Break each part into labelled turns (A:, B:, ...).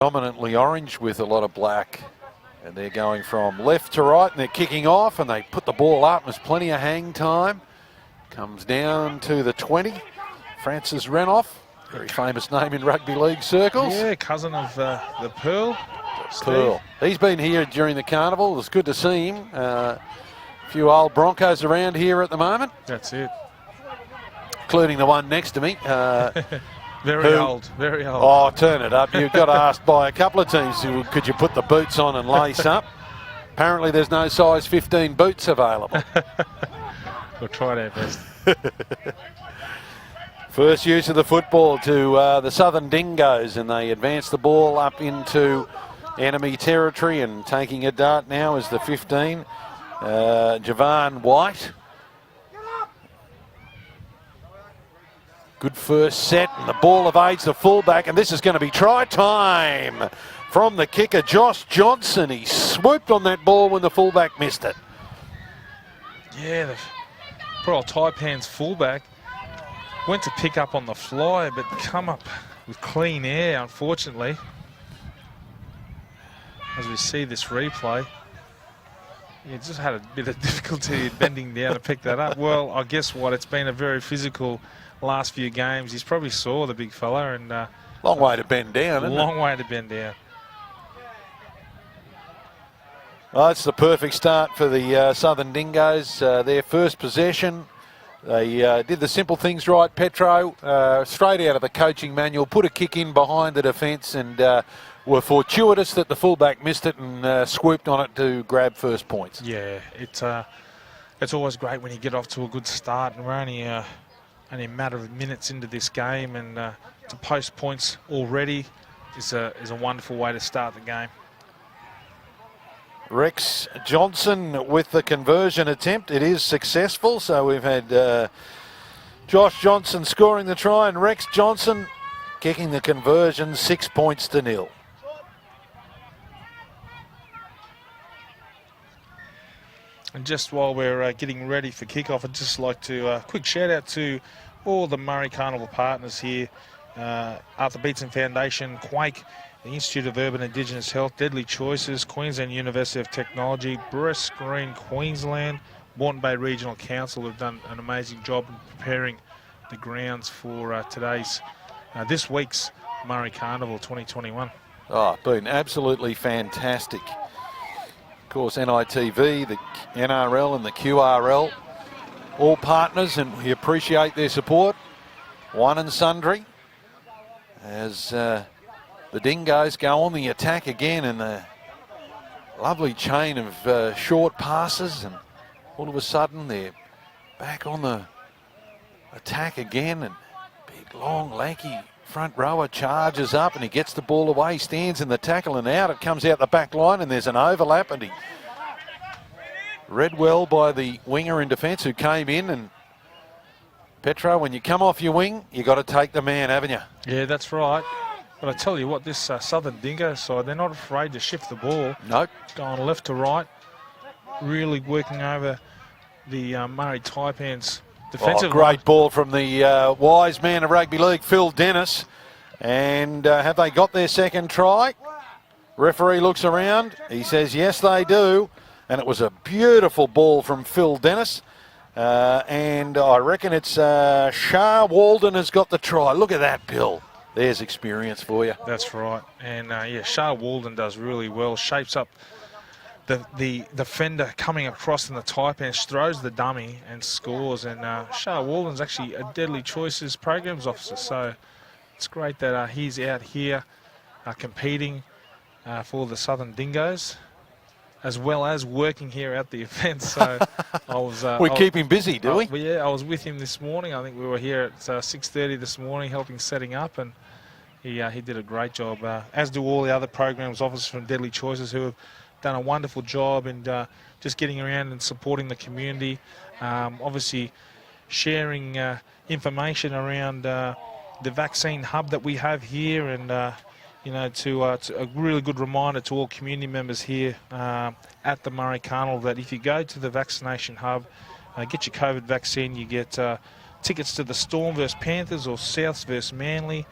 A: Dominantly orange with a lot of black. And they're going from left to right and they're kicking off and they put the ball up. There's plenty of hang time. Comes down to the 20. Francis Renoff, very famous name in rugby league circles.
B: Yeah, cousin of the Pearl.
A: Pearl. He's been here during the carnival. It's good to see him. A few old Broncos around here at the moment.
B: That's it.
A: Including the one next to me.
B: Very old, very old.
A: Oh, turn it up. You got asked by a couple of teams, could you put the boots on and lace up? Apparently there's no size 15 boots available.
B: We'll try our best.
A: First use of the football to the Southern Dingoes, and they advance the ball up into enemy territory, and taking a dart now is the 15, Javan White. Good first set, and the ball evades the fullback, and this is going to be try time from the kicker, Josh Johnson. He swooped on that ball when the fullback missed it.
B: Yeah, the poor old Taipans fullback went to pick up on the fly, but come up with clean air, unfortunately. As we see this replay, he just had a bit of difficulty bending down to pick that up. Well, I guess what, it's been a very physical last few games. He's probably saw the big fella, and
A: long way to bend down, isn't it?
B: Long way to bend down.
A: Oh, it's the perfect start for the Southern Dingoes. Their first possession, they did the simple things right. Petro, straight out of the coaching manual, put a kick in behind the defence, and were fortuitous that the fullback missed it and swooped on it to grab first points.
B: Yeah, it's always great when you get off to a good start, and we're only a matter of minutes into this game, and to post points already is a wonderful way to start the game.
A: Rex Johnson with the conversion attempt. It is successful, so we've had Josh Johnson scoring the try and Rex Johnson kicking the conversion, 6 points to 0.
B: And just while we're getting ready for kickoff, I'd just like to quick shout out to all the Murri Carnival partners here. Arthur Beetson Foundation, Quake, the Institute of Urban Indigenous Health, Deadly Choices, Queensland University of Technology, Breast Green Queensland, Moreton Bay Regional Council have done an amazing job in preparing the grounds for this week's Murri Carnival 2021.
A: Oh, been absolutely fantastic. Of course, NITV, the NRL and the QRL, all partners, and we appreciate their support. One and sundry as the Dingoes go on the attack again, and the lovely chain of short passes, and all of a sudden they're back on the attack again, and big long lanky front rower charges up and he gets the ball away, stands in the tackle and out. It comes out the back line and there's an overlap, and he read well by the winger in defence who came in. And Petro, when you come off your wing, you got to take the man, haven't you?
B: Yeah, that's right. But I tell you what, this Southern Dingo side, they're not afraid to shift the ball.
A: Nope.
B: Going left to right, really working over the Murri Taipans defensive.
A: Oh, great ball from the wise man of rugby league, Phil Dennis. And have they got their second try? Referee looks around. He says, yes, they do. And it was a beautiful ball from Phil Dennis. And I reckon it's Shah Walden has got the try. Look at that, Bill. There's experience for you.
B: That's right. And yeah, Shah Walden does really well. Shapes up the defender coming across in the Taipans, throws the dummy and scores. And Shah Walden's actually a Deadly Choices programs officer. So it's great that he's out here competing for the Southern Dingoes, as well as working here at the event. So I was.
A: We keep him busy, do we?
B: Well, yeah, I was with him this morning. I think we were here at 6:30 this morning, helping setting up, and he did a great job. As do all the other programs officers from Deadly Choices, who have done a wonderful job in just getting around and supporting the community. Obviously, sharing information around the vaccine hub that we have here, and you know, to a really good reminder to all community members here at the Murri Carnival that if you go to the vaccination hub, get your COVID vaccine, you get tickets to the Storm versus Panthers or Souths versus Manly.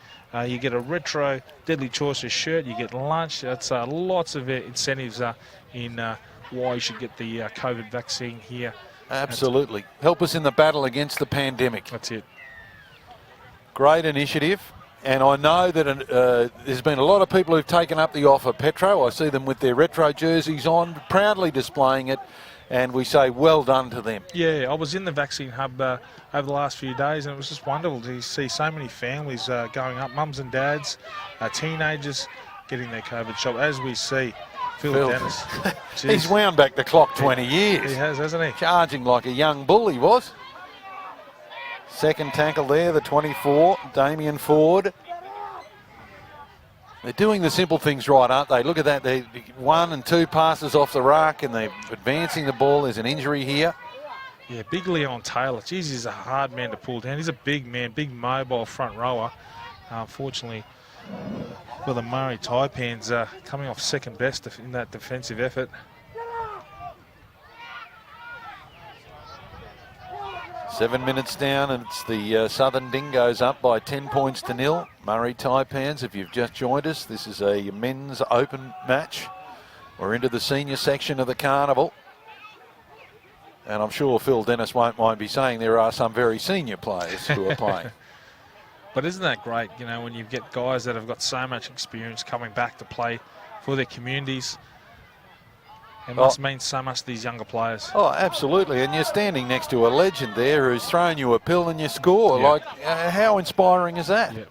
B: You get a retro Deadly Choices shirt. You get lunch. That's lots of incentives in why you should get the COVID vaccine here.
A: Absolutely. Help us in the battle against the pandemic.
B: That's it.
A: Great initiative. And I know that there's been a lot of people who've taken up the offer, Petro. I see them with their retro jerseys on, proudly displaying it. And we say well done to them.
B: Yeah, I was in the vaccine hub over the last few days, and it was just wonderful to see so many families going up, mums and dads, teenagers getting their COVID shot, as we see. Phil Dennis.
A: He's wound back the clock 20 years.
B: He has, hasn't he?
A: Charging like a young bull, he was. Second tackle there, the 24, Damien Ford. They're doing the simple things right, aren't they? Look at that. They 1 and 2 passes off the ruck and they're advancing the ball. There's an injury here.
B: Yeah, big Leon Taylor. Geez, he's a hard man to pull down. He's a big man, big mobile front rower. Unfortunately, for the Murri Taipans, coming off second best in that defensive effort.
A: 7 minutes down, and it's the Southern Dingoes up by 10 points to 0. Murri Taipans, if you've just joined us, this is a men's open match. We're into the senior section of the carnival. And I'm sure Phil Dennis won't mind me saying there are some very senior players who are playing.
B: But isn't that great, you know, when you get guys that have got so much experience coming back to play for their communities? It must mean so much to these younger players.
A: Oh, absolutely. And you're standing next to a legend there who's thrown you a pill and you score.
B: Yeah.
A: Like, how inspiring is that?
B: Yeah.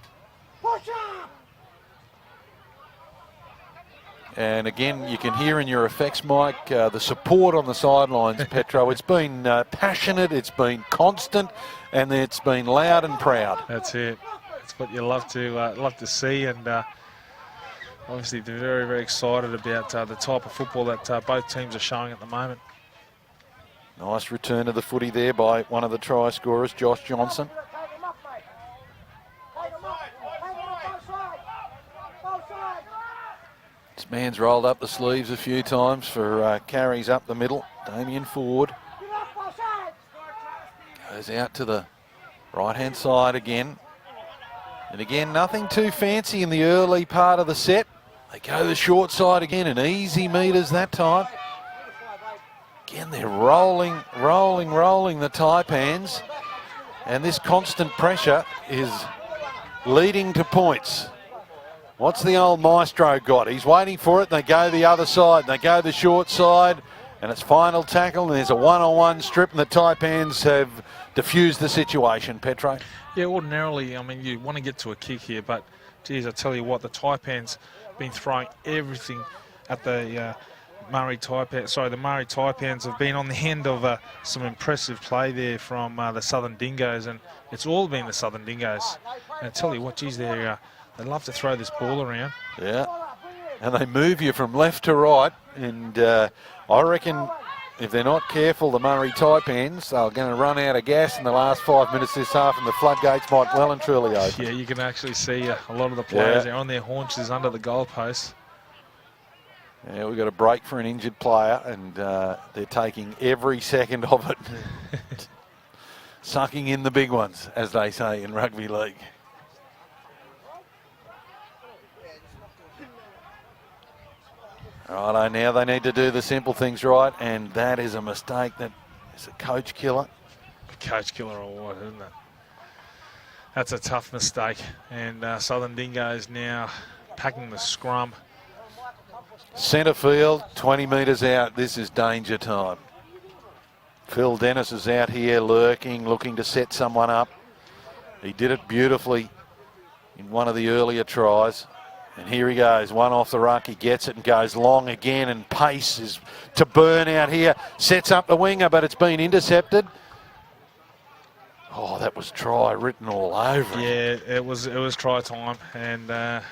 A: And again, you can hear in your effects mic the support on the sidelines, Petro. It's been passionate, it's been constant, and it's been loud and proud.
B: That's it. That's what you love to see, and obviously they're very, very excited about the type of football that both teams are showing at the moment.
A: Nice return of the footy there by one of the try scorers, Josh Johnson. This man's rolled up the sleeves a few times for carries up the middle. Damien Ford goes out to the right-hand side again. And again, nothing too fancy in the early part of the set. They go the short side again, and easy meters that time. Again, they're rolling the Taipans. And this constant pressure is leading to points. What's the old maestro got? He's waiting for it. They go the other side. They go the short side. And it's final tackle. And there's a one-on-one strip. And the Taipans have diffused the situation, Petro.
B: Yeah, ordinarily, I mean, you want to get to a kick here. But, geez, I tell you what, the Taipans have been throwing everything at the Murri Taipans. Sorry, the Murri Taipans have been on the end of some impressive play there from the Southern Dingoes. And it's all been the Southern Dingoes. And I tell you what, geez, they love to throw this ball around.
A: Yeah, and they move you from left to right. And I reckon if they're not careful, the Murri Taipans are going to run out of gas in the last 5 minutes this half, and the floodgates might well and truly open.
B: Yeah, you can actually see a lot of the players there on their haunches under the goalposts.
A: Yeah, we've got a break for an injured player, and they're taking every second of it. Sucking in the big ones, as they say in rugby league. Righto, now they need to do the simple things right, and that is a mistake that is a coach killer.
B: Coach killer or what, isn't it? That's a tough mistake, and Southern Dingoes now packing the scrum.
A: Centre field, 20 metres out. This is danger time. Phil Dennis is out here lurking, looking to set someone up. He did it beautifully in one of the earlier tries. And here he goes, one off the ruck, he gets it and goes long again, and pace is to burn out here. Sets up the winger, but it's been intercepted. Oh, that was try written all over it.
B: Yeah, it was try time, and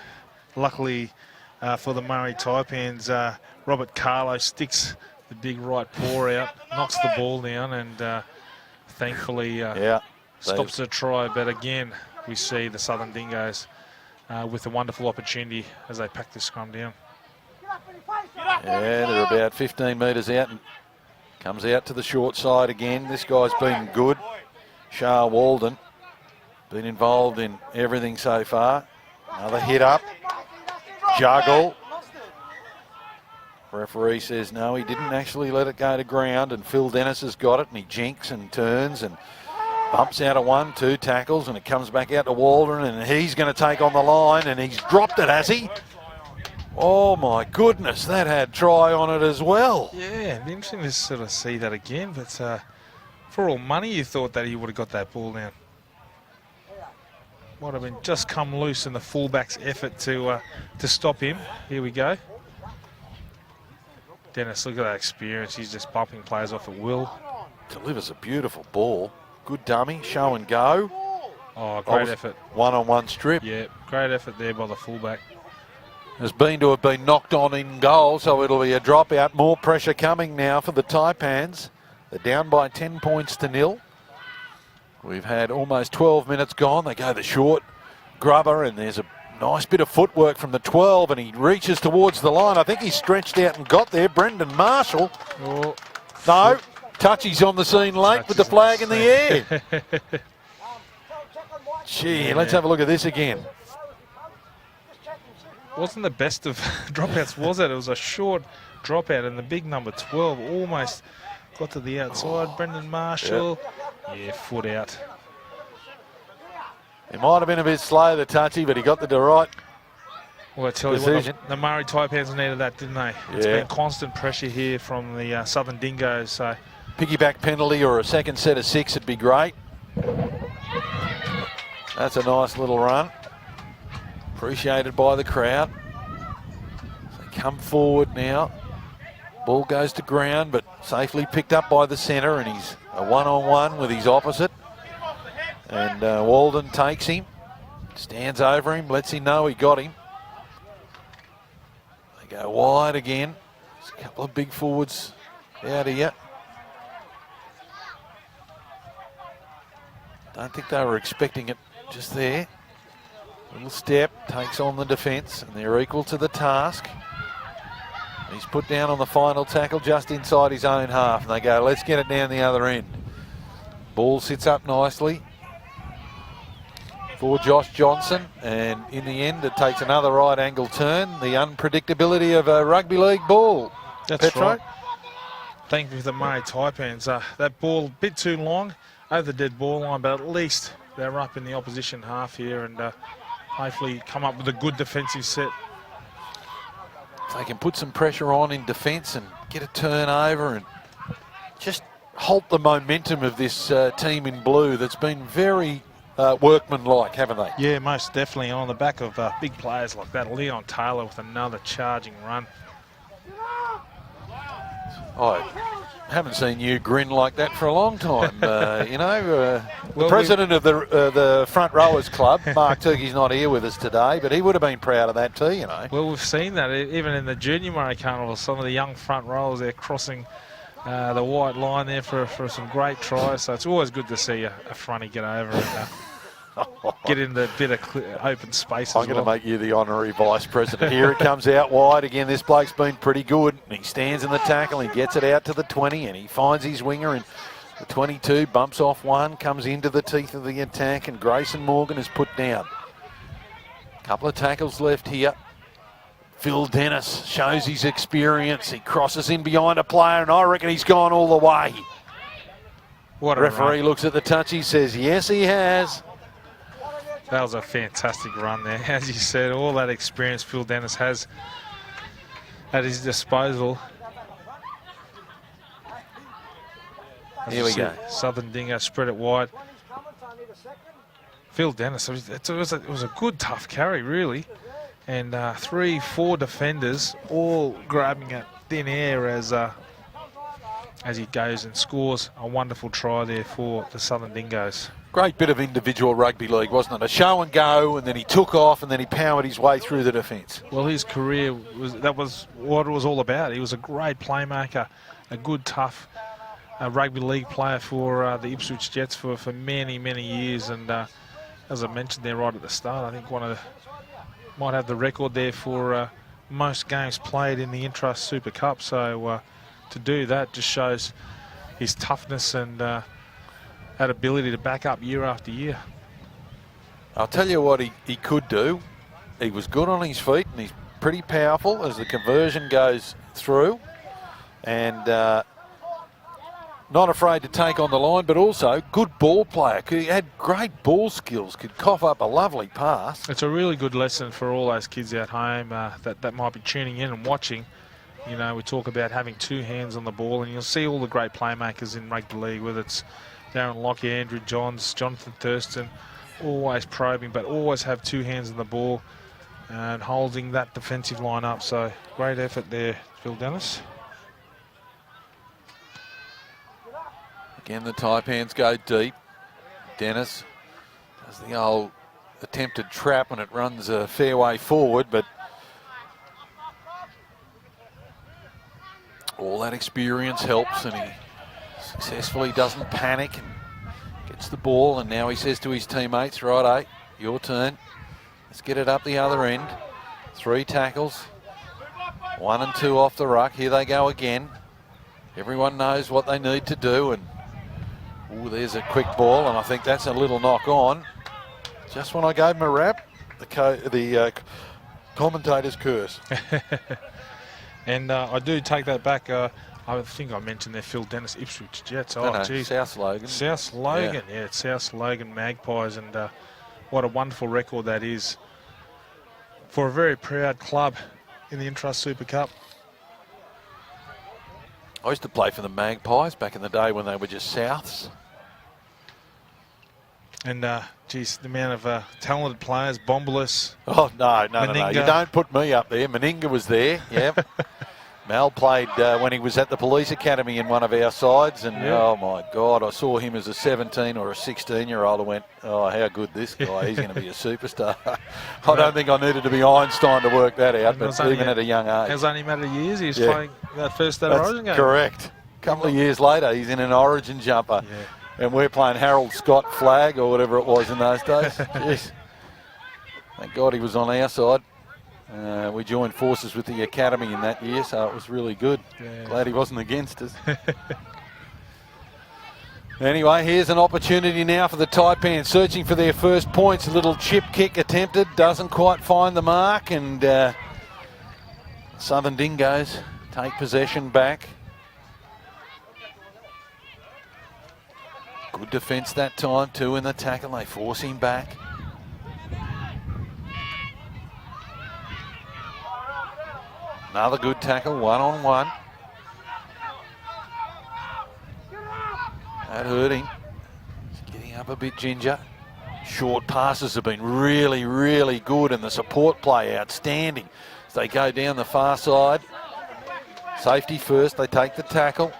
B: luckily for the Murri Taipans, Robert Carlo sticks the big right paw out, knocks the ball down, and thankfully stops the try. But again, we see the Southern Dingoes with a wonderful opportunity as they pack this scrum down.
A: Yeah, they're about 15 metres out and comes out to the short side again. This guy's been good, Shah Walden. Been involved in everything so far. Another hit up. Juggle. Referee says no, he didn't actually let it go to ground, and Phil Dennis has got it, and he jinks and turns and bumps out of 1, 2 tackles, and it comes back out to Waldron, and he's going to take on the line, and he's dropped it, has he? Oh my goodness, that had try on it as well.
B: Yeah, it'd be interesting to sort of see that again, but for all money you thought that he would have got that ball down. Might have been just come loose in the fullback's effort to stop him. Here we go. Dennis, look at that experience. He's just bumping players off at will.
A: Delivers a beautiful ball. Good dummy, show and go.
B: Oh, great effort.
A: One-on-one strip.
B: Yeah, great effort there by the fullback.
A: Has been to have been knocked on in goal, so it'll be a dropout. More pressure coming now for the Taipans. They're down by 10 points to 0. We've had almost 12 minutes gone. They go the short grubber, and there's a nice bit of footwork from the 12, and he reaches towards the line. I think he stretched out and got there. Brendan Marshall.
B: Oh,
A: no, Touchy's on the scene late with the flag in the air. Gee, let's have a look at this again.
B: Wasn't the best of dropouts, was it? It was a short dropout, and the big number 12 almost got to the outside. Brendan Marshall. Yep. Yeah, foot out.
A: He might have been a bit slow, the Touchy, but he got the right
B: Well, I tell
A: decision.
B: you what, the Murri Taipans needed that, didn't they? It's been constant pressure here from the Southern Dingoes. So
A: piggyback penalty or a second set of 6 would be great. That's a nice little run. Appreciated by the crowd. They come forward now. Ball goes to ground, but safely picked up by the centre, and he's a one-on-one with his opposite. And Walden takes him, stands over him, lets him know he got him. They go wide again. There's a couple of big forwards out here. Don't think they were expecting it just there. Little step, takes on the defence, and they're equal to the task. He's put down on the final tackle just inside his own half, and they go, let's get it down the other end. Ball sits up nicely for Josh Johnson, and in the end it takes another right angle turn. The unpredictability of a rugby league ball.
B: That's
A: Petro?
B: right. Thank you for the Murri Taipans. That ball a bit too long over the dead ball line, but at least they're up in the opposition half here, and hopefully come up with a good defensive set.
A: If they can put some pressure on in defence and get a turnover and just halt the momentum of this team in blue that's been very workmanlike, haven't they?
B: Yeah, most definitely. On the back of big players like that. Leon Taylor with another charging run.
A: I haven't seen you grin like that for a long time. The president of the front rowers club, Mark Turkey's not here with us today, but he would have been proud of that too, you know.
B: Well, we've seen that even in the junior Murri Carnival. Some of the young front rowers, they're crossing the white line there for some great tries. So it's always good to see a fronty get over and get in the bit of open space.
A: I'm going to make you the honorary vice president. Here it comes out wide again. This bloke's been pretty good. He stands in the tackle, he gets it out to the 20, and he finds his winger in the 22, bumps off one, comes into the teeth of the attack, and Grayson Morgan is put down. Couple of tackles left here. Phil Dennis shows his experience. He crosses in behind a player, and I reckon he's gone all the way.
B: What a
A: referee
B: run.
A: looks at the touch, he says, yes, he has.
B: That was a fantastic run there. As you said, all that experience Phil Dennis has at his disposal.
A: Here we go.
B: Southern Dingo spread it wide. Phil Dennis, it was a good, tough carry, really. And 3-4 defenders all grabbing at thin air as he goes and scores a wonderful try there for the Southern Dingoes.
A: Great bit of individual rugby league, wasn't it? A show and go, and then he took off, and then he powered his way through the defence.
B: Well, his career, that was what it was all about. He was a great playmaker, a good, tough rugby league player for the Ipswich Jets for many, many years. And as I mentioned there right at the start, I think might have the record there for most games played in the Intrust Super Cup. So to do that just shows his toughness and that ability to back up year after year.
A: I'll tell you what he could do. He was good on his feet and he's pretty powerful as the conversion goes through. And not afraid to take on the line, but also good ball player. He had great ball skills, could cough up a lovely pass.
B: It's a really good lesson for all those kids at home that might be tuning in and watching. You know, we talk about having two hands on the ball, and you'll see all the great playmakers in rugby league, whether it's Darren Lockyer, Andrew Johns, Jonathan Thurston, always probing, but always have two hands on the ball and holding that defensive line up. So great effort there, Phil Dennis.
A: Again, the Taipans go deep. Dennis does the old attempted trap and it runs a fair way forward, but all that experience helps and he successfully doesn't panic and gets the ball. And now he says to his teammates, righto, your turn. Let's get it up the other end. 3 tackles, 1 and 2 off the ruck. Here they go again. Everyone knows what they need to do, and ooh, there's a quick ball, and I think that's a little knock on. Just when I gave him a rap, the commentator's curse.
B: And I do take that back. I think I mentioned there Phil Dennis, Ipswich Jets.
A: Oh, no, South Logan.
B: South Logan, yeah, it's South Logan Magpies, and what a wonderful record that is for a very proud club in the Intrust Super Cup.
A: I used to play for the Magpies back in the day when they were just Souths.
B: And, geez, the amount of talented players, Bombolus.
A: Oh, no. You don't put me up there. Meninga was there, yeah. Mal played when he was at the police academy in one of our sides, and oh my God, I saw him as a 17 or a 16-year-old and went, oh, how good this guy, he's going to be a superstar. I don't think I needed to be Einstein to work that out, but even at a young age.
B: It was only a matter of years he was playing that first State Origin game.
A: Correct. A couple of years later, he's in an Origin jumper, and we're playing Harold Scott flag or whatever it was in those days. Jeez. Thank God he was on our side. We joined forces with the academy in that year, so it was really good. Yeah. Glad he wasn't against us. Anyway, here's an opportunity now for the Taipans, searching for their first points. A little chip kick attempted, doesn't quite find the mark, and Southern Dingoes take possession back. Good defence that time, 2 in the tackle. They force him back. Another good tackle, 1-on-1. That hurt him. He's getting up a bit, Ginger. Short passes have been really, really good, and the support play outstanding. As they go down the far side. Safety first, they take the tackle.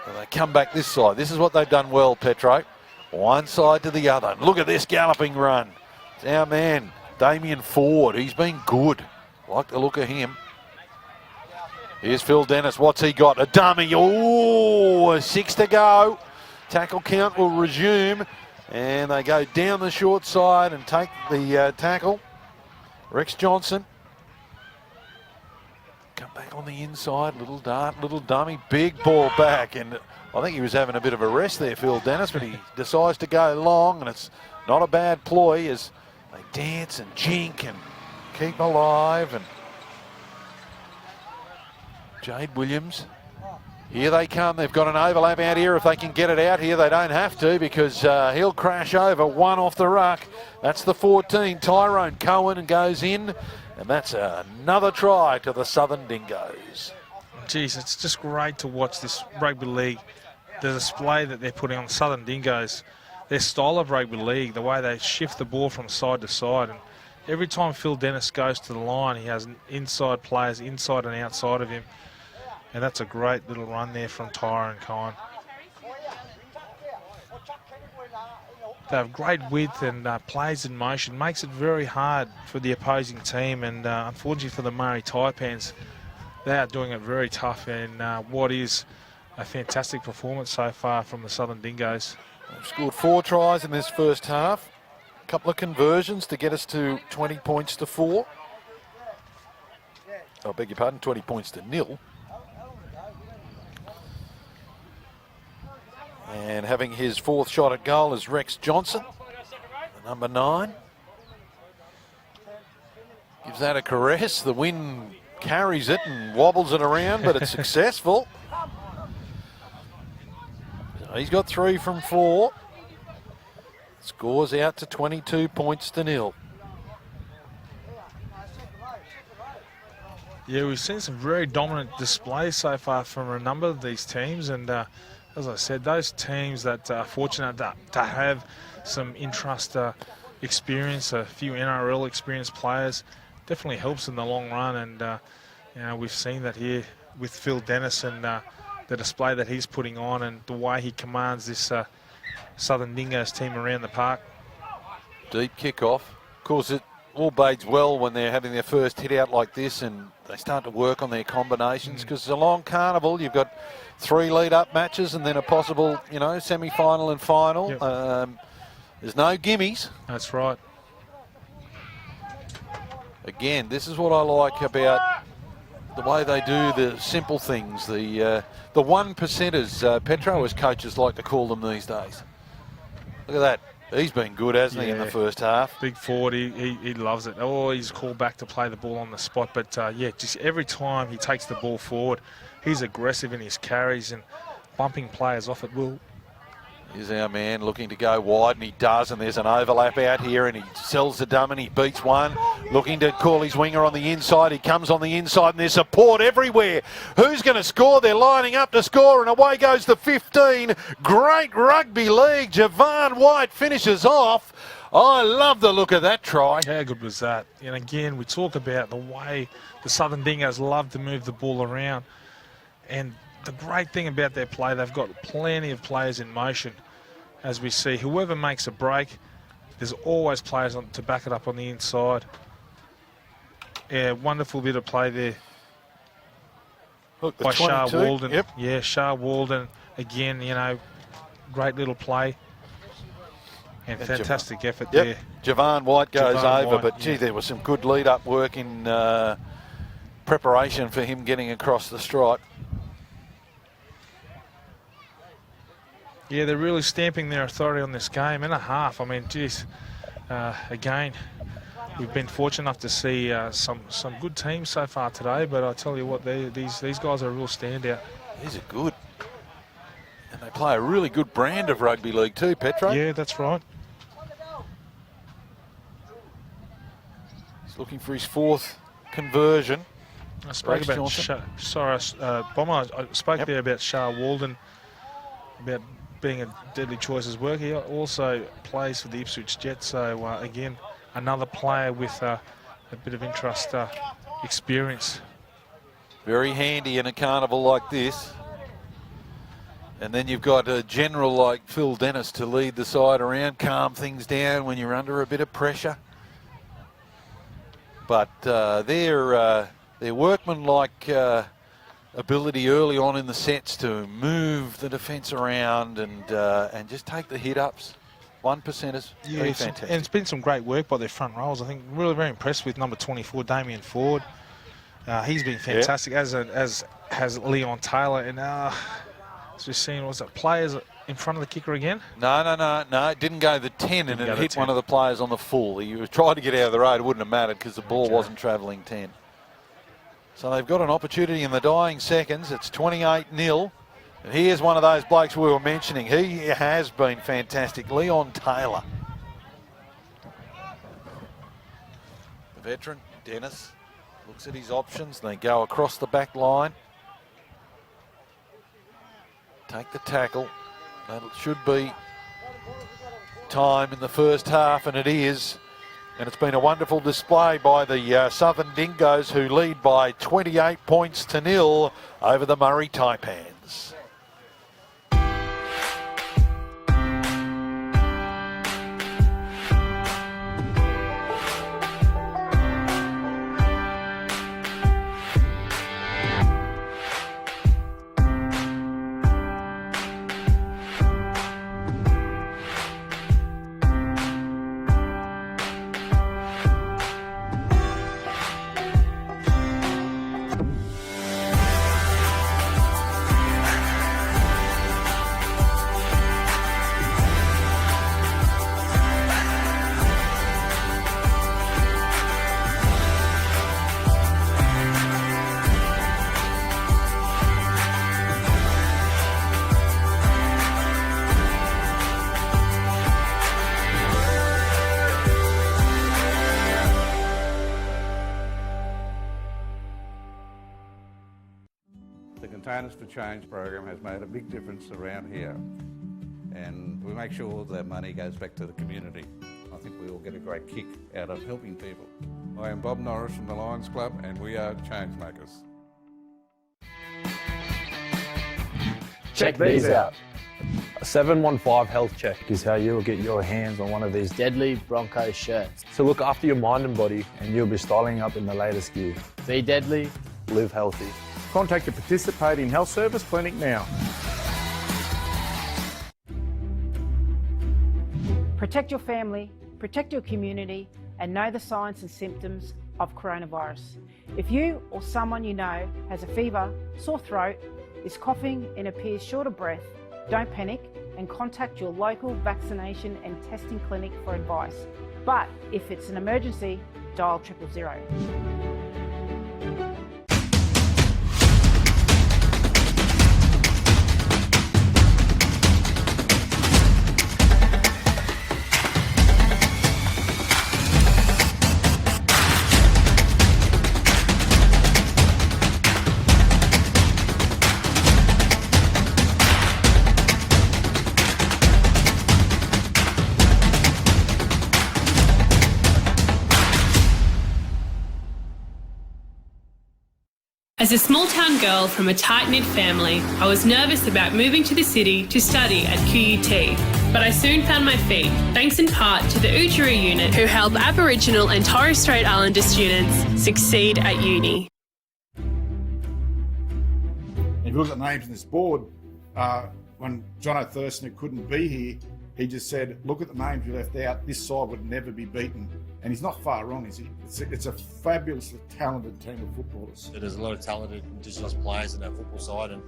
A: And they come back this side. This is what they've done well, Petro. One side to the other. And look at this galloping run. It's our man, Damien Ford. He's been good. Like the look of him. Here's Phil Dennis. What's he got? A dummy. Oh, 6 to go. Tackle count will resume. And they go down the short side and take the tackle. Rex Johnson. Come back on the inside. Little dart, little dummy. Big ball back. And I think he was having a bit of a rest there, Phil Dennis, but he decides to go long. And it's not a bad ploy as they dance and jink and keep alive. And Jade Williams, here they come. They've got an overlap out here. If they can get it out here, they don't have to, because he'll crash over. 1 off the ruck. That's the 14, Tyrone Cohen, and goes in. And that's another try to the Southern Dingoes.
B: Geez, it's just great to watch this rugby league, the display that they're putting on Southern Dingoes, their style of rugby league, the way they shift the ball from side to side. And every time Phil Dennis goes to the line, he has inside players inside and outside of him. And that's a great little run there from Tyrone Cohen. They have great width and plays in motion, makes it very hard for the opposing team. And unfortunately for the Murri Taipans, they are doing it very tough in what is a fantastic performance so far from the Southern Dingoes.
A: They've scored 4 tries in this first half. A couple of conversions to get us to 20 points to 4. I beg your pardon, 20 points to 0. And having his 4th shot at goal is Rex Johnson. Number 9. Gives that a caress. The wind carries it and wobbles it around, but it's successful. So he's got 3 from 4. Scores out to 22 points to 0.
B: Yeah, we've seen some very dominant displays so far from a number of these teams, and as I said, those teams that are fortunate to have some in-trust experience, a few NRL experienced players, definitely helps in the long run. And you know, we've seen that here with Phil Dennis and the display that he's putting on and the way he commands this Southern Dingoes team around the park.
A: Deep kickoff. Of course, it all bodes well when they're having their first hit out like this and they start to work on their combinations, because it's a long carnival. You've got 3 lead-up matches and then a possible, you know, semi-final and final.
B: Yep.
A: There's no gimmies.
B: That's right.
A: Again, this is what I like about the way they do the simple things, the one percenters, Petro, as coaches like to call them these days. Look at that. He's been good, hasn't he, in the first half?
B: Big forward, he loves it. Oh, he's called back to play the ball on the spot. But, yeah, just every time he takes the ball forward, he's aggressive in his carries and bumping players off at will.
A: Here's our man looking to go wide, and he does, and there's an overlap out here, and he sells the dumb and he beats one. Looking to call his winger on the inside. He comes on the inside, and there's support everywhere. Who's going to score? They're lining up to score, and away goes the 15. Great rugby league. Javan White finishes off. I love the look of that try.
B: How good was that? And again, we talk about the way the Southern Dingoes love to move the ball around. And the great thing about their play, they've got plenty of players in motion. As we see, whoever makes a break, there's always players to back it up on the inside. Yeah, wonderful bit of play there.
A: Look, the
B: by Shah
A: 22.
B: Walden.
A: Yep.
B: Yeah, Shah Walden, again, you know, great little play. And fantastic effort there.
A: Javan White goes
B: Javan
A: over,
B: White,
A: but gee, there was some good lead-up work in preparation for him getting across the stripe.
B: Yeah, they're really stamping their authority on this game and a half. I mean, geez, again, we've been fortunate enough to see some good teams so far today, but I tell you what, these guys are a real standout.
A: These are good. And they play a really good brand of rugby league too, Petro.
B: Yeah, that's right.
A: He's looking for his 4th conversion.
B: I spoke
A: Race
B: about Bomber. I spoke there about Shah Walden, about being a deadly choice as well. He also plays for the Ipswich Jets, so again, another player with a bit of interest, experience.
A: Very handy in a carnival like this. And then you've got a general like Phil Dennis to lead the side around, calm things down when you're under a bit of pressure. But their workmanlike ability early on in the sets to move the defence around and just take the hit-ups. 1%ers, very fantastic.
B: And it's been some great work by their front rows. I think really very impressed with number 24, Damien Ford. He's been fantastic, as has Leon Taylor. And as we've seen, was it players in front of the kicker again?
A: No. It didn't go the 10, and it hit one of the players on the full. He was trying to get out of the road. It wouldn't have mattered because the ball wasn't travelling 10. So they've got an opportunity in the dying seconds. It's 28-0. And here's one of those blokes we were mentioning. He has been fantastic. Leon Taylor. The veteran, Dennis, looks at his options. They go across the back line. Take the tackle. That should be time in the first half, and it is. And it's been a wonderful display by the Southern Dingoes, who lead by 28 points to 0 over the Murri Taipans.
C: The Containers for Change program has made a big difference around here, and we make sure that money goes back to the community. I think we all get a great kick out of helping people. I am Bob Norris from the Lions Club, and we are change makers.
D: Check these out. A 715 health check is how you'll get your hands on one of these deadly Broncos shirts. So look after your mind and body, and you'll be styling up in the latest gear. Be deadly, live healthy.
E: Contact your participating health service clinic now.
F: Protect your family, protect your community, and know the signs and symptoms of coronavirus. If you or someone you know has a fever, sore throat, is coughing and appears short of breath, don't panic and contact your local vaccination and testing clinic for advice. But if it's an emergency, dial 000.
G: As a small-town girl from a tight-knit family, I was nervous about moving to the city to study at QUT, but I soon found my feet, thanks in part to the Oodgeroo unit, who help Aboriginal and Torres Strait Islander students succeed at uni.
H: If you look at the names on this board, when Jono Thurston, who couldn't be here, he just said, look at the names you left out, this side would never be beaten. And he's not far wrong, is he? It's a fabulously talented team of footballers.
I: There's a lot of talented Indigenous players in our football side, and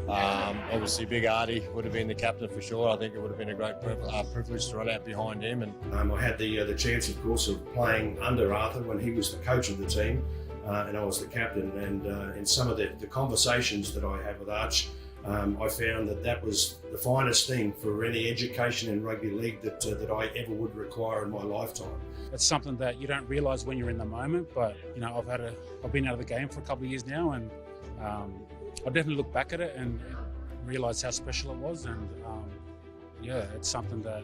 I: obviously Big Artie would have been the captain for sure. I think it would have been a great privilege to run out behind him. And
J: I had the chance, of course, of playing under Arthur when he was the coach of the team, and I was the captain. And in some of the conversations that I had with Arch, I found that was the finest thing for any education in rugby league that I ever would require in my lifetime.
K: It's something that you don't realise when you're in the moment, but you know, I've been out of the game for a couple of years now, and I definitely look back at it and realise how special it was, and yeah, it's something that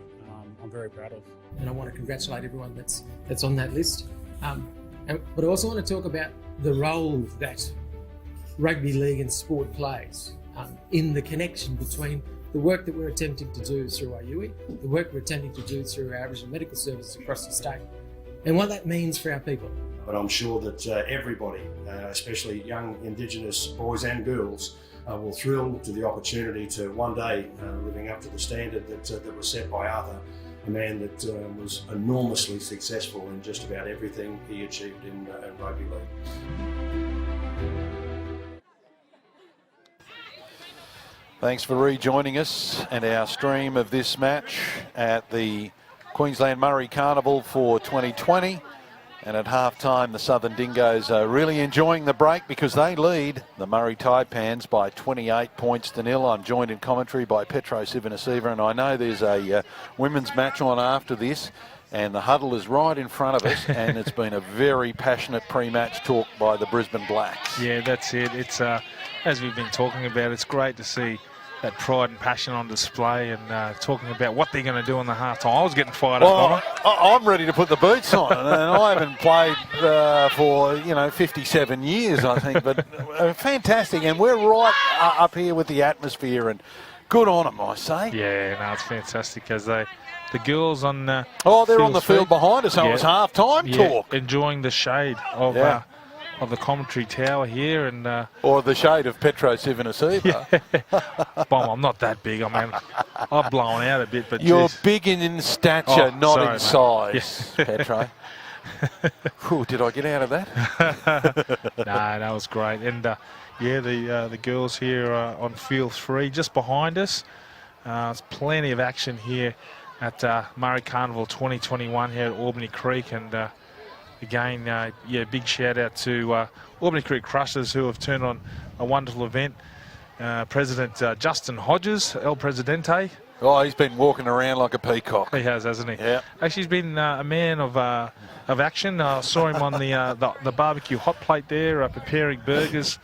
K: I'm very proud of.
L: And I want to congratulate everyone that's on that list. But I also want to talk about the role that rugby league and sport plays in the connection between the work that we're attempting to do through IUE, the work we're attempting to do through our Aboriginal medical services across the state, and what that means for our people.
J: But I'm sure that everybody, especially young Indigenous boys and girls, will thrill to the opportunity to one day living up to the standard that was set by Arthur, a man that was enormously successful in just about everything he achieved in rugby league.
A: Thanks for rejoining us and our stream of this match at the Queensland Murri Carnival for 2020. And at halftime, the Southern Dingoes are really enjoying the break because they lead the Murri Taipans by 28 points to 0. I'm joined in commentary by Petro Sivanasiva, and I know there's a women's match on after this, and the huddle is right in front of us, and it's been a very passionate pre-match talk by the Brisbane Blacks.
B: Yeah, that's it. It's as we've been talking about, it's great to see that pride and passion on display, and talking about what they're going to do in the halftime. I was getting fired up.
A: I'm ready to put the boots on, and I haven't played for 57 years, I think, but fantastic. And we're right up here with the atmosphere, and good on them, I say.
B: Yeah, no, it's fantastic as the girls on they're
A: on the field behind us, so it was half-time talk.
B: Enjoying the shade of the commentary tower here, and
A: or the shade of Petro Sivanasiva.
B: Bomb, I'm not that big. I mean, I've blown out a bit, but
A: you're big in stature, not in size,
B: yeah.
A: Petro. Whew, did I get out of that?
B: No, that was great. And the girls here on field 3, just behind us. There's plenty of action here at Murri Carnival 2021 here at Albany Creek, and again, big shout out to Albany Creek Crushers, who have turned on a wonderful event. President Justin Hodges, El Presidente.
A: Oh, he's been walking around like a peacock.
B: He has, hasn't he?
A: Yeah.
B: Actually, he's been a man of action. I saw him on the barbecue hot plate there, preparing burgers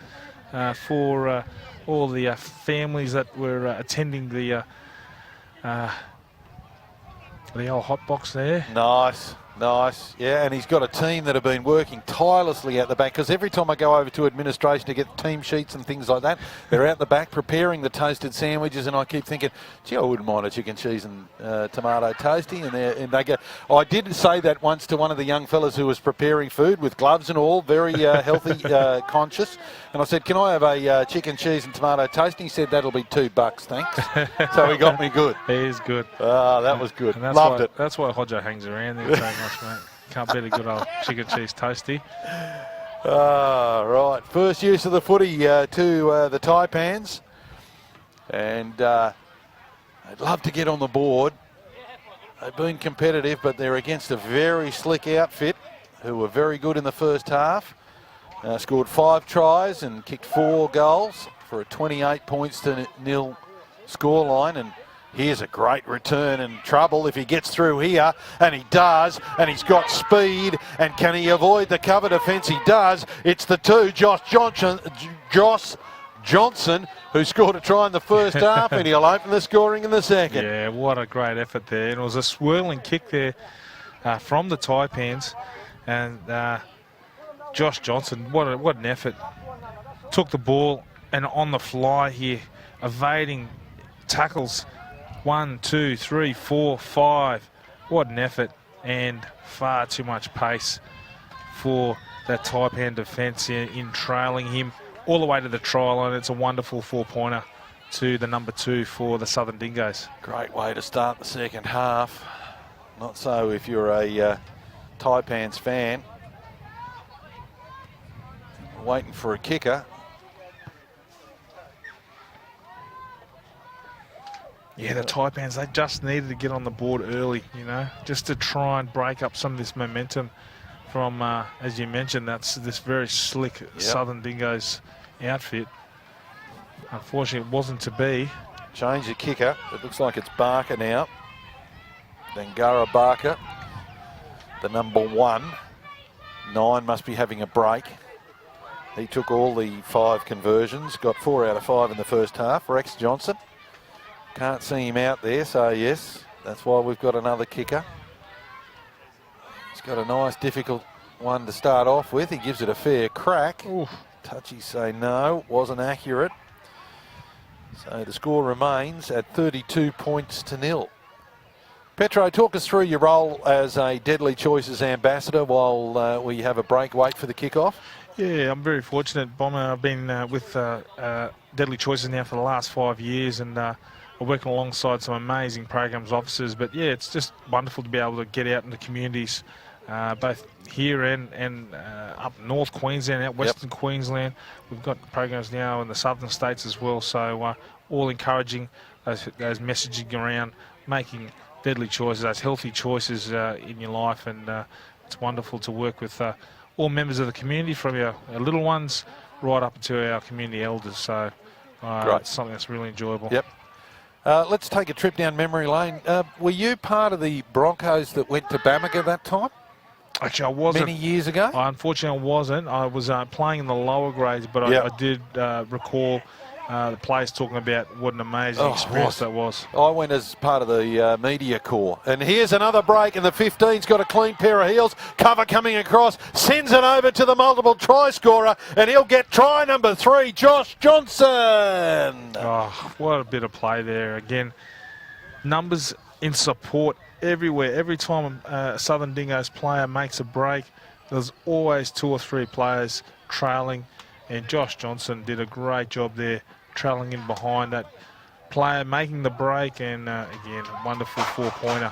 B: for all the families that were attending the old hot box there.
A: Nice. Nice, yeah, and he's got a team that have been working tirelessly at the back, because every time I go over to administration to get team sheets and things like that, they're out the back preparing the toasted sandwiches, and I keep thinking, gee, I wouldn't mind a chicken cheese and tomato toasty, and they go, I did say that once to one of the young fellas who was preparing food with gloves and all, very healthy, conscious, and I said, can I have a chicken cheese and tomato toasty? He said, that'll be $2, thanks. So he got me good.
B: He is good.
A: That was good.
B: Loved it. That's why Hodjo hangs around there so much, mate. Can't beat a good old chicken cheese toasty.
A: Right. First use of the footy to the Taipans. And I'd love to get on the board. They've been competitive, but they're against a very slick outfit who were very good in the first half. Scored 5 tries and kicked 4 goals for a 28 points to nil scoreline. And here's a great return and trouble if he gets through here, and he does, and he's got speed, and can he avoid the cover defence? He does. It's the 2, Josh Johnson, who scored a try in the first half, and he'll open the scoring in the second.
B: Yeah, what a great effort there. And it was a swirling kick there from the Taipans, and Josh Johnson, what an effort. Took the ball and on the fly here, evading tackles. 1, 2, 3, 4, 5. What an effort, and far too much pace for that Taipan defence in trailing him all the way to the try line. It's a wonderful 4-pointer to the number 2 for the Southern Dingoes.
A: Great way to start the second half. Not so if you're a Taipans fan. Waiting for a kicker.
B: Yeah, the Taipans, they just needed to get on the board early, you know, just to try and break up some of this momentum from, as you mentioned, that's this very slick Southern Dingoes outfit. Unfortunately, it wasn't to be.
A: Change the kicker. It looks like it's Barker now. Dangara Barker, the number 1. 9 must be having a break. He took all the 5 conversions, got 4 out of 5 in the first half. Rex Johnson. Can't see him out there, so yes, that's why we've got another kicker. He's got a nice, difficult one to start off with. He gives it a fair crack.
B: Oof.
A: Touchies say no, wasn't accurate. So the score remains at 32 points to nil. Petro, talk us through your role as a Deadly Choices ambassador while we have a break, wait for the kickoff.
B: Yeah, I'm very fortunate, Bomber. I've been with Deadly Choices now for the last 5 years, and I'm working alongside some amazing programs officers. But yeah, it's just wonderful to be able to get out in the communities, both here and up North Queensland, out Western Queensland. We've got programs now in the southern states as well, so all encouraging those messaging around making deadly choices, those healthy choices in your life, and it's wonderful to work with all members of the community, from our little ones right up to our community elders. So it's something that's really enjoyable.
A: Yep. Let's take a trip down memory lane. Were you part of the Broncos that went to Bamaga that time?
B: Actually, I wasn't.
A: Many years ago?
B: Unfortunately, I wasn't. I was playing in the lower grades, but I did recall the players talking about what an amazing experience that was.
A: I went as part of the media corps. And here's another break, and the 15's got a clean pair of heels. Cover coming across, sends it over to the multiple try scorer, and he'll get try number 3, Josh Johnson.
B: Oh, what a bit of play there. Again, numbers in support everywhere. Every time a Southern Dingoes player makes a break, there's always 2 or 3 players trailing, and Josh Johnson did a great job there, trailing in behind that player, making the break, and again, a wonderful 4-pointer.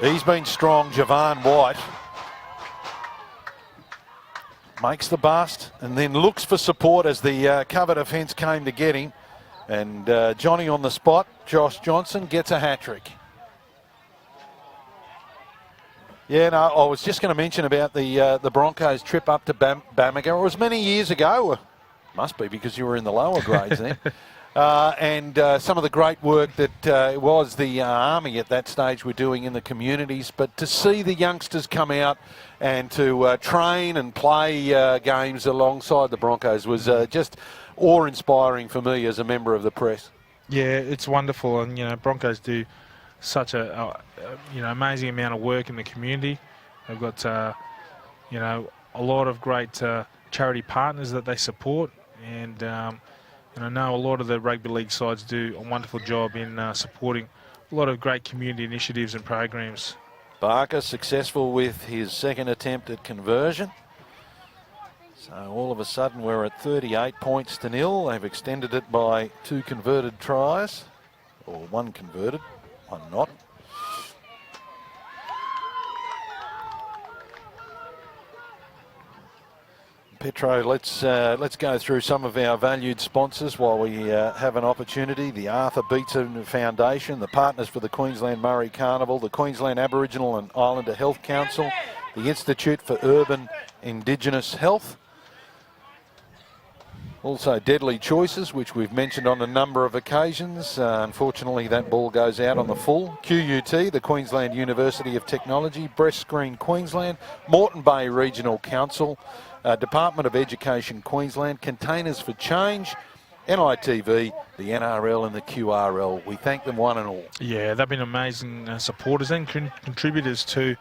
A: He's been strong, Javon White. Makes the bust and then looks for support as the cover defence came to get him. And Johnny on the spot, Josh Johnson, gets a hat-trick. Yeah, no, I was just going to mention about the Broncos trip up to Bamaga. It was many years ago. Must be because you were in the lower grades then. And some of the great work that was the Army at that stage were doing in the communities. But to see the youngsters come out and to train and play games alongside the Broncos was just awe-inspiring for me as a member of the press.
B: Yeah, it's wonderful, and Broncos do such a amazing amount of work in the community. They've got a lot of great charity partners that they support, and I know a lot of the rugby league sides do a wonderful job in supporting a lot of great community initiatives and programs.
A: Barker successful with his second attempt at conversion. So all of a sudden we're at 38 points to nil. They've extended it by 2 converted tries, or 1 converted, 1 not. Petro, let's go through some of our valued sponsors while we have an opportunity. The Arthur Beetson Foundation, the Partners for the Queensland Murri Carnival, the Queensland Aboriginal and Islander Health Council, the Institute for Urban Indigenous Health. Also Deadly Choices, which we've mentioned on a number of occasions. Unfortunately, that ball goes out on the full. QUT, the Queensland University of Technology, Breast Screen Queensland, Moreton Bay Regional Council, Department of Education Queensland, Containers for Change, NITV, the NRL and the QRL. We thank them one and all.
B: Yeah, they've been amazing supporters and contributors to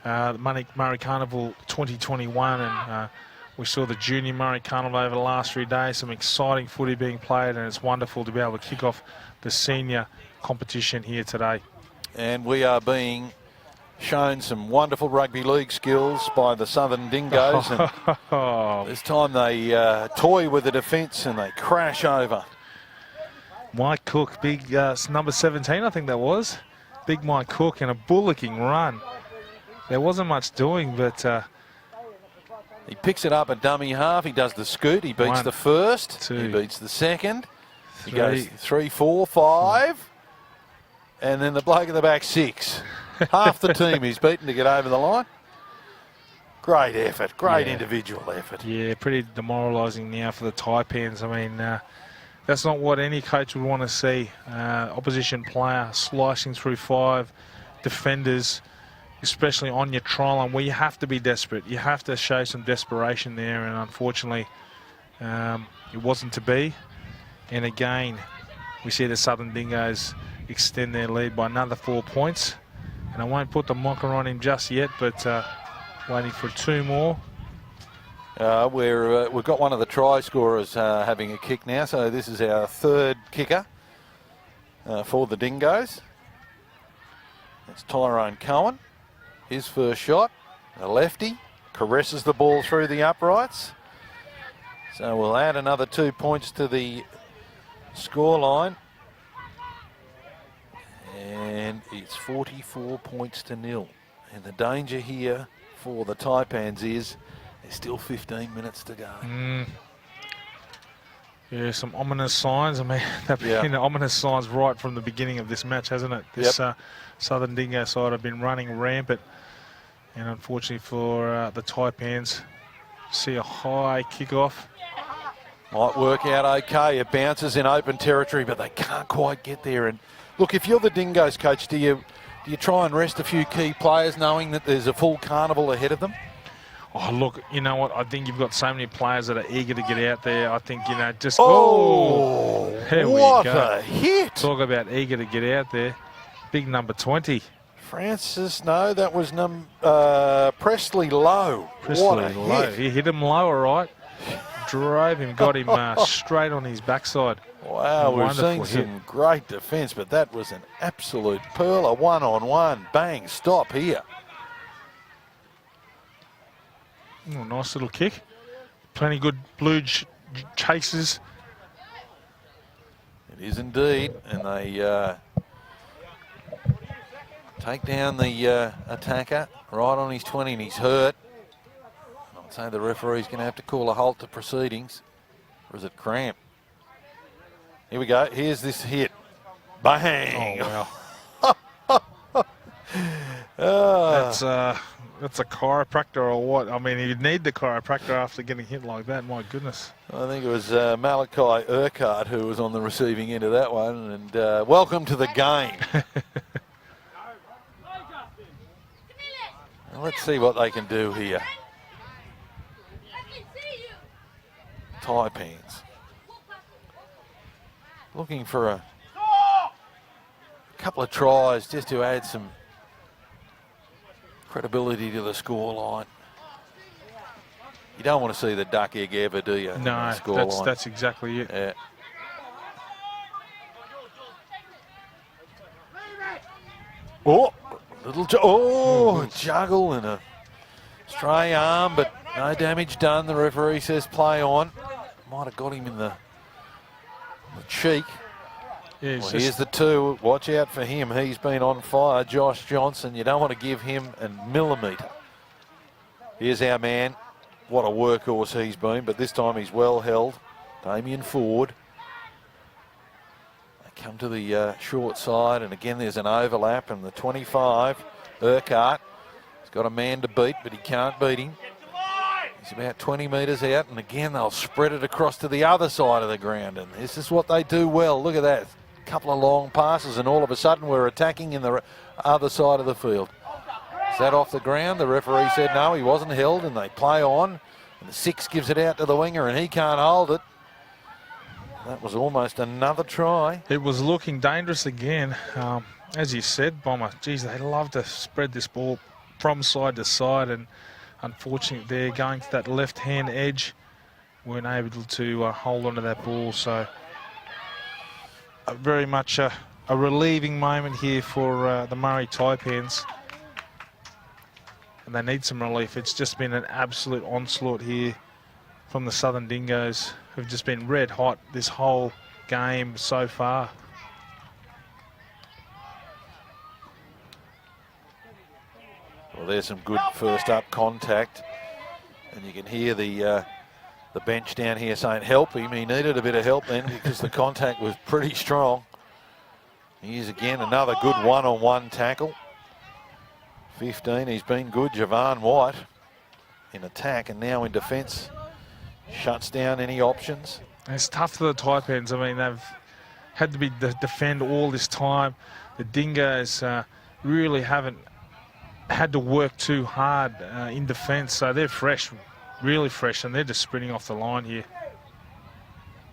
B: the Murri Carnival 2021, and we saw the Junior Murri Carnival over the last 3 days, some exciting footy being played, and it's wonderful to be able to kick off the senior competition here today.
A: And we are being shown some wonderful rugby league skills by the Southern Dingoes. And this time they toy with the defence and they crash over.
B: Mike Cook, big number 17, I think that was. Big Mike Cook and a bullocking run. There wasn't much doing, but...
A: he picks it up a dummy half. He does the scoot. He beats
B: 1,
A: the first.
B: 2,
A: he beats the second.
B: 3.
A: He goes 3, 4, 5. And then the bloke at the back 6. Half the team he's beaten to get over the line. Great effort. Great individual effort.
B: Yeah, pretty demoralising now for the Taipans. I mean, that's not what any coach would want to see. Opposition player slicing through 5 defenders, especially on your try line, where you have to be desperate. You have to show some desperation there, and unfortunately, it wasn't to be. And again, we see the Southern Dingoes extend their lead by another 4 points. And I won't put the mocker on him just yet, but waiting for 2 more.
A: We've got one of the try scorers having a kick now, so this is our 3rd kicker for the Dingoes. That's Tyrone Cohen. His first shot, a lefty, caresses the ball through the uprights. So we'll add another 2 points to the scoreline. And it's 44 points to nil. And the danger here for the Taipans is there's still 15 minutes to go.
B: Yeah, some ominous signs. I mean, they've been ominous signs right from the beginning of this match, hasn't it? This Southern Dingo side have been running rampant. And unfortunately for the Taipans, see a high kickoff.
A: Might work out okay. It bounces in open territory, but they can't quite get there. And look, if you're the Dingoes coach, do you try and rest a few key players knowing that there's a full carnival ahead of them?
B: Oh, look, you know what? I think you've got so many players that are eager to get out there. I think, just...
A: there what we go. A hit!
B: Talk about eager to get out there. Big number 20.
A: Francis, no, that was Presley Lowe.
B: Presley Lowe. He hit him low, all right. Drove him, got him straight on his backside.
A: Wow, we've seen some great defence, but that was an absolute pearl. A 1-on-1. Bang, stop here.
B: Oh, nice little kick. Plenty good blue chases.
A: It is indeed, and they take down the attacker right on his 20, and he's hurt. I'd say the referee's going to have to call a halt to proceedings, or is it cramp? Here we go. Here's this hit. Bang!
B: Oh, wow. That's a chiropractor or what? I mean, you'd need the chiropractor after getting hit like that. My goodness.
A: I think it was Malachi Urquhart who was on the receiving end of that one. And welcome to the game. Let's see what they can do here. Taipans. looking for a couple of tries just to add some credibility to the scoreline. You don't want to see the duck egg ever, do you?
B: No, that's exactly it.
A: Yeah. Oh, juggle and a stray arm, but no damage done. The referee says play on. Might have got him in the cheek.
B: Yeah,
A: well, here's the two. Watch out for him. He's been on fire. Josh Johnson. You don't want to give him a millimetre. Here's our man. What a workhorse he's been, but this time he's well held. Damien Ford. They come to the short side, and again there's an overlap, and the 25, Urquhart, he's got a man to beat, but he can't beat him. He's about 20 metres out, and again they'll spread it across to the other side of the ground, and this is what they do well. Look at that. A couple of long passes, and all of a sudden we're attacking in the other side of the field. Is that off the ground? The referee said no, he wasn't held, and they play on. And the 6 gives it out to the winger, and he can't hold it. That was almost another try.
B: It was looking dangerous again. As you said, Bomber, geez, they love to spread this ball from side to side, and unfortunately they're going to that left-hand edge. Weren't able to hold onto that ball, so very much a relieving moment here for the Murri Taipans. And they need some relief. It's just been an absolute onslaught here from the Southern Dingoes, who've just been red hot this whole game so far.
A: Well, there's some good first up contact, and you can hear the bench down here saying help him. He needed a bit of help then because the contact was pretty strong. Here's again another good one-on-one tackle. 15, he's been good. Javon White in attack and now in defence. Shuts down any options.
B: It's tough for the Taipans. I mean, they've had to be defend all this time. The Dingoes really haven't had to work too hard in defence, so they're fresh, really fresh, and they're just sprinting off the line here.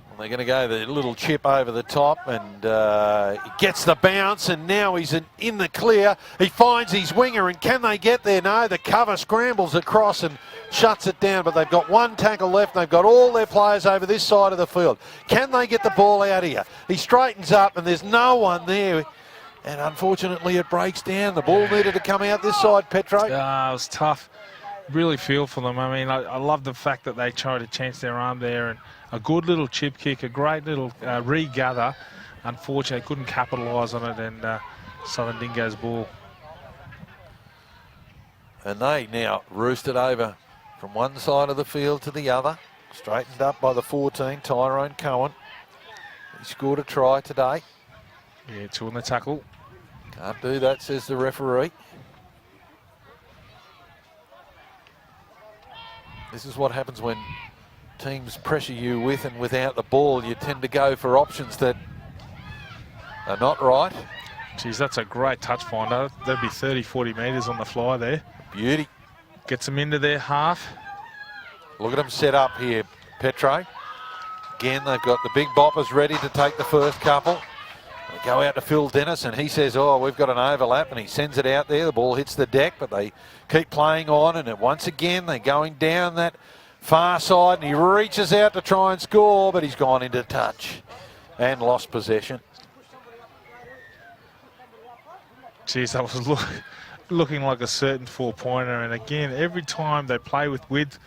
A: Well, they're going to go the little chip over the top, and he gets the bounce, and now he's in the clear. He finds his winger, and can they get there? No, the cover scrambles across and shuts it down, but they've got one tackle left. They've got all their players over this side of the field. Can they get the ball out here? He straightens up, and there's no one there, and unfortunately it breaks down. The ball needed to come out this side, Petro.
B: It was tough. Really feel for them. I mean, I love the fact that they tried to chance their arm there, and a good little chip kick, a great little regather. Unfortunately, couldn't capitalise on it, and Southern Dingoes ball.
A: And they now roosted over from one side of the field to the other. Straightened up by the 14, Tyrone Cohen. He scored a try today.
B: Yeah, 2 on the tackle.
A: Can't do that, says the referee. This is what happens when teams pressure you with and without the ball. You tend to go for options that are not right.
B: Geez, that's a great touch finder. That'd be 30, 40 metres on the fly there.
A: Beauty.
B: Gets them into their half.
A: Look at them set up here, Petro. Again, they've got the big boppers ready to take the first couple. They go out to Phil Dennis, and he says, oh, we've got an overlap, and he sends it out there. The ball hits the deck, but they keep playing on, and once again, they're going down that far side, and he reaches out to try and score, but he's gone into touch and lost possession.
B: Geez, that was looking like a certain 4-pointer, and again, every time they play with width,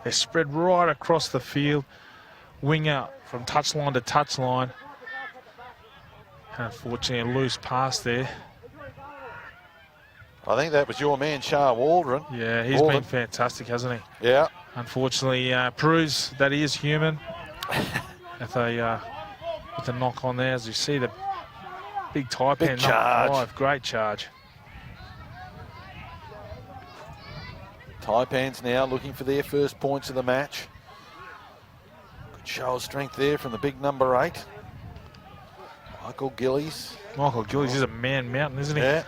B: they spread right across the field, winger from touchline to touchline. Unfortunately, a loose pass there.
A: I think that was your man, Shah Waldron.
B: Yeah, he's been fantastic, hasn't he?
A: Yeah.
B: Unfortunately, proves that he is human. With a knock on there, as you see the big Taipan.
A: Big charge.
B: Great charge.
A: Taipans now looking for their first points of the match. Good show of strength there from the big number 8. Michael Gillies.
B: Michael Gillies is a man mountain, isn't he?
A: Yeah.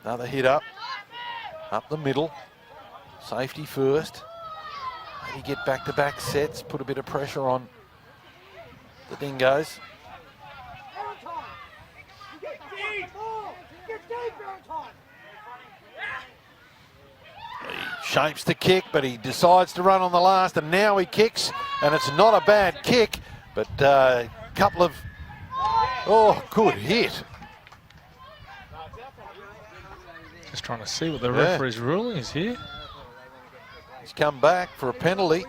A: Another hit up the middle. Safety first. Maybe get back-to-back sets, put a bit of pressure on the Dingoes. He shapes the kick, but he decides to run on the last, and now he kicks, and it's not a bad kick, but a couple of, oh, good hit.
B: Just trying to see what the referee's ruling is here.
A: He's come back for a penalty.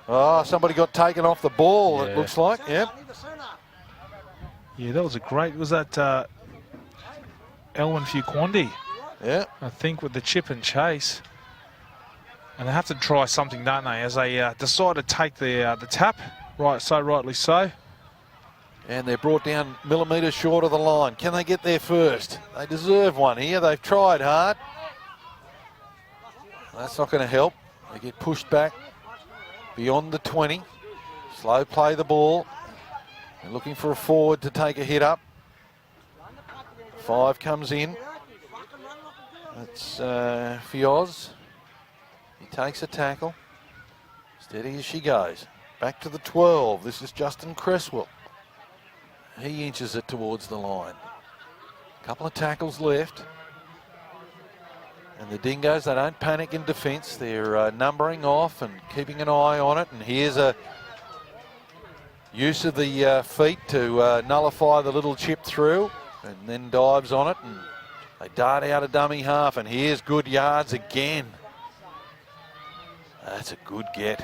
A: Oh, somebody got taken off the ball, it looks like, yeah.
B: Yeah, that was a great, was that Elwyn Fuquandi?
A: Yeah.
B: I think with the chip and chase. And they have to try something, don't they, as they decide to take the tap, right, so rightly so.
A: And they're brought down millimetres short of the line. Can they get there first? They deserve one here. They've tried hard. That's not going to help. They get pushed back beyond the 20. Slow play the ball. They're looking for a forward to take a hit up. 5 comes in. That's Fioz. He takes a tackle. Steady as she goes. Back to the 12. This is Justin Cresswell. He inches it towards the line. Couple of tackles left. And the Dingoes, they don't panic in defence. They're numbering off and keeping an eye on it. And here's a use of the feet to nullify the little chip through, and then dives on it. And they dart out a dummy half. And here's good yards again. That's a good get.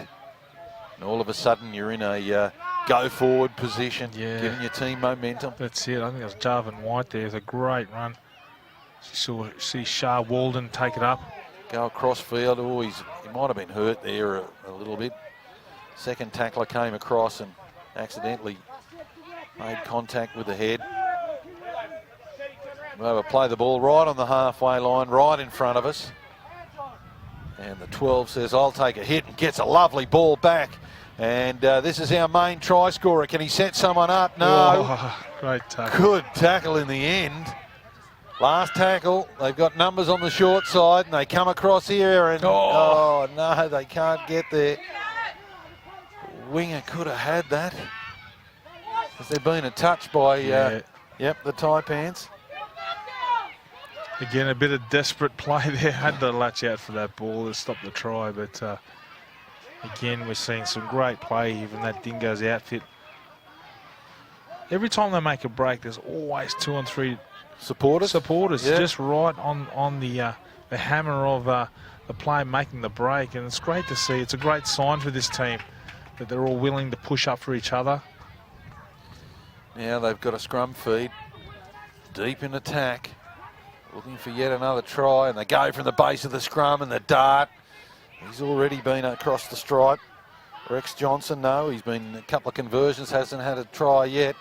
A: And all of a sudden you're in a go forward position, giving your team momentum.
B: That's it. I think that was Jarvin White there. It's a great run. See Shah Walden take it up.
A: Go across field. Oh, he might have been hurt there a little bit. Second tackler came across and accidentally made contact with the head. We'll play the ball right on the halfway line, right in front of us. And the 12 says, I'll take a hit, and gets a lovely ball back. And this is our main try scorer. Can he set someone up? No.
B: Oh, great tackle.
A: Good tackle in the end. Last tackle. They've got numbers on the short side, and they come across here, and oh no, they can't get there. Winger could have had that. Has there been a touch by, the Taipans?
B: Again, a bit of desperate play there. Had to latch out for that ball to stop the try, but again, we're seeing some great play even that Dingoes outfit. Every time they make a break, there's always 2 and 3 supporters just right on the hammer of the play making the break, and it's great to see. It's a great sign for this team that they're all willing to push up for each other.
A: Now they've got a scrum feed, deep in attack, looking for yet another try, and they go from the base of the scrum and the dart. He's already been across the stripe. Rex Johnson, no, he's been a couple of conversions, hasn't had a try yet.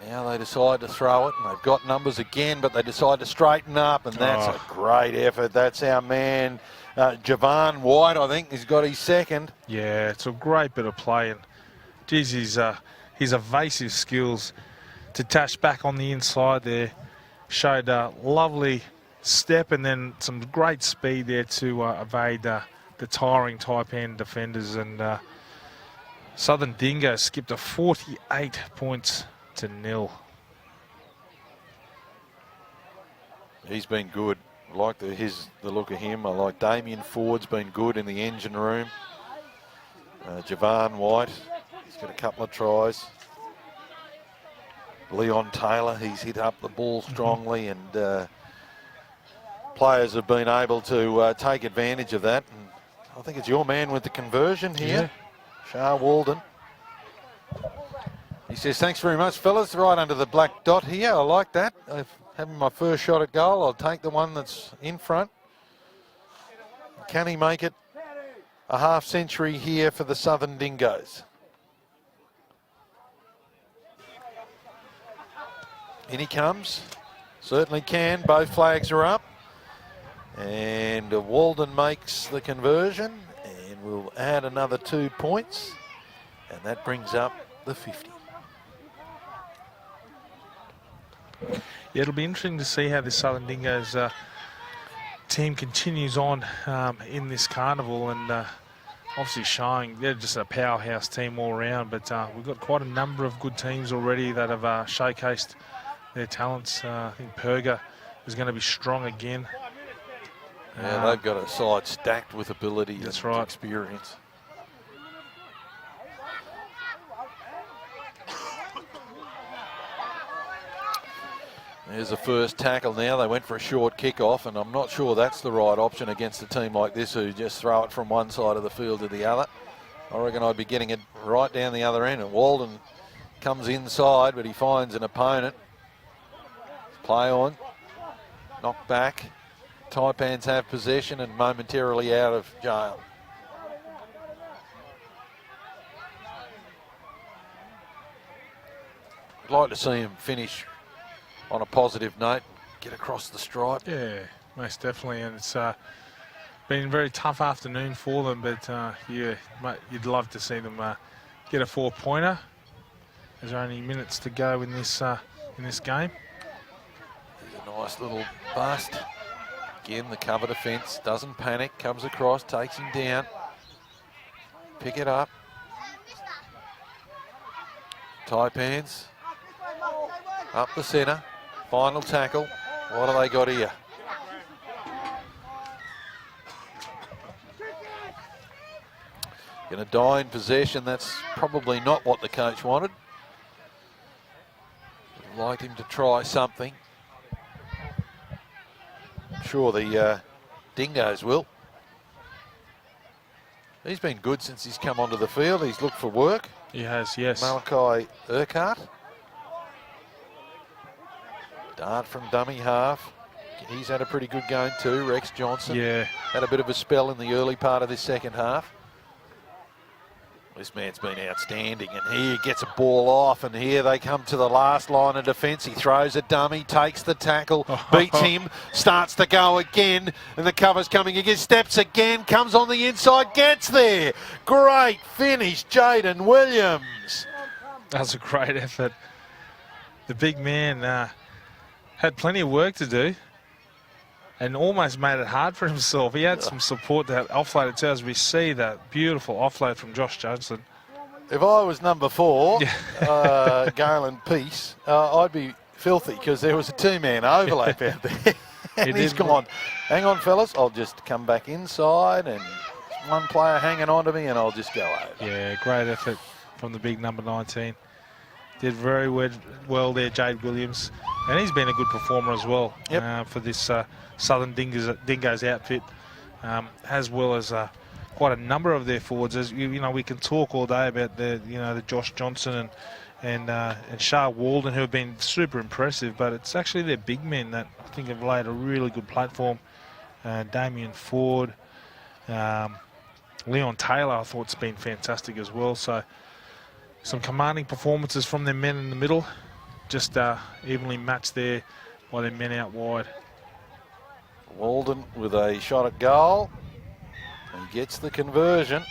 A: Now they decide to throw it, and they've got numbers again, but they decide to straighten up, and that's a great effort. That's our man, Javan White, I think. He's got his second.
B: Yeah, it's a great bit of play, and geez, his evasive skills to dash back on the inside there showed a lovely step and then some great speed there to evade the tiring Taipan defenders. And Southern Dingoes skipped to 48 points to 0.
A: He's been good. I like the look of him. I like Damien Ford's been good in the engine room. Javan White, he's got a couple of tries. Leon Taylor, he's hit up the ball strongly, and players have been able to take advantage of that. And I think it's your man with the conversion here, Shah Walden. He says, thanks very much, fellas. Right under the black dot here. I like that. Having my first shot at goal, I'll take the one that's in front. Can he make it a half century here for the Southern Dingoes? In he comes. Certainly can. Both flags are up. And Walden makes the conversion, and we'll add another 2 points. And that brings up the 50.
B: Yeah, it'll be interesting to see how the Southern Dingoes team continues on in this carnival, and obviously showing they're just a powerhouse team all around. But we've got quite a number of good teams already that have showcased their talents. I think Perga is going to be strong again.
A: Yeah, they've got a side stacked with ability
B: that's
A: and
B: right.
A: experience. There's the first tackle now. They went for a short kick-off, and I'm not sure that's the right option against a team like this who just throw it from one side of the field to the other. I reckon I'd be getting it right down the other end, and Walden comes inside, but he finds an opponent. Play on, knocked back. Taipans have possession and momentarily out of jail. I'd like to see him finish on a positive note, get across the stripe.
B: Yeah, most definitely, and it's been a very tough afternoon for them, but yeah, you'd love to see them get a 4-pointer. There's only minutes to go in this game.
A: There's a nice little bust. Again, the cover defence doesn't panic, comes across, takes him down. Pick it up. Taipans up the centre. Final tackle. What have they got here? Going to die in possession. That's probably not what the coach wanted. Would like him to try something. I'm sure the Dingoes will. He's been good since he's come onto the field. He's looked for work.
B: He has, yes.
A: Malachi Urquhart. Dart from dummy half. He's had a pretty good game too. Rex Johnson had a bit of a spell in the early part of this second half. This man's been outstanding, and here gets a ball off, and here they come to the last line of defence. He throws a dummy, takes the tackle, beats him, starts to go again, and the cover's coming again, steps again, comes on the inside, gets there. Great finish, Jaden Williams.
B: That was a great effort. The big man had plenty of work to do and almost made it hard for himself. He had some support that offloaded too, as we see that beautiful offload from Josh Johnson.
A: If I was number 4, Galen Peace, I'd be filthy because there was a 2-man overlap out there. And he's gone, hang on fellas, I'll just come back inside and one player hanging on to me and I'll just go over.
B: Yeah, great effort from the big number 19. Did very well there, Jade Williams. And he's been a good performer as well for this Southern Dingoes outfit, as well as quite a number of their forwards. As you know, we can talk all day about the Josh Johnson and Shah Walden, who have been super impressive, but it's actually their big men that I think have laid a really good platform. Damien Ford, Leon Taylor, I thought's been fantastic as well. So some commanding performances from their men in the middle, just evenly matched there by their men out wide.
A: Walden with a shot at goal. He gets the conversion.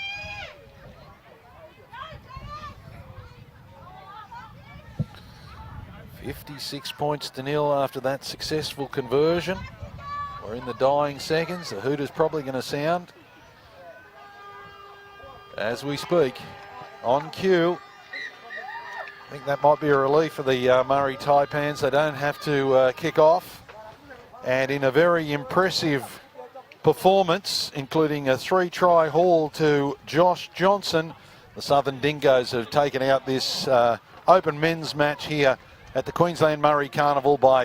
A: $56 points to nil after that successful conversion. We're in the dying seconds. The Hooters probably going to sound as we speak. On cue. I think that might be a relief for the Murri Taipans. They don't have to kick off. And in a very impressive performance, including a 3-try haul to Josh Johnson, the Southern Dingoes have taken out this open men's match here at the Queensland Murri Carnival by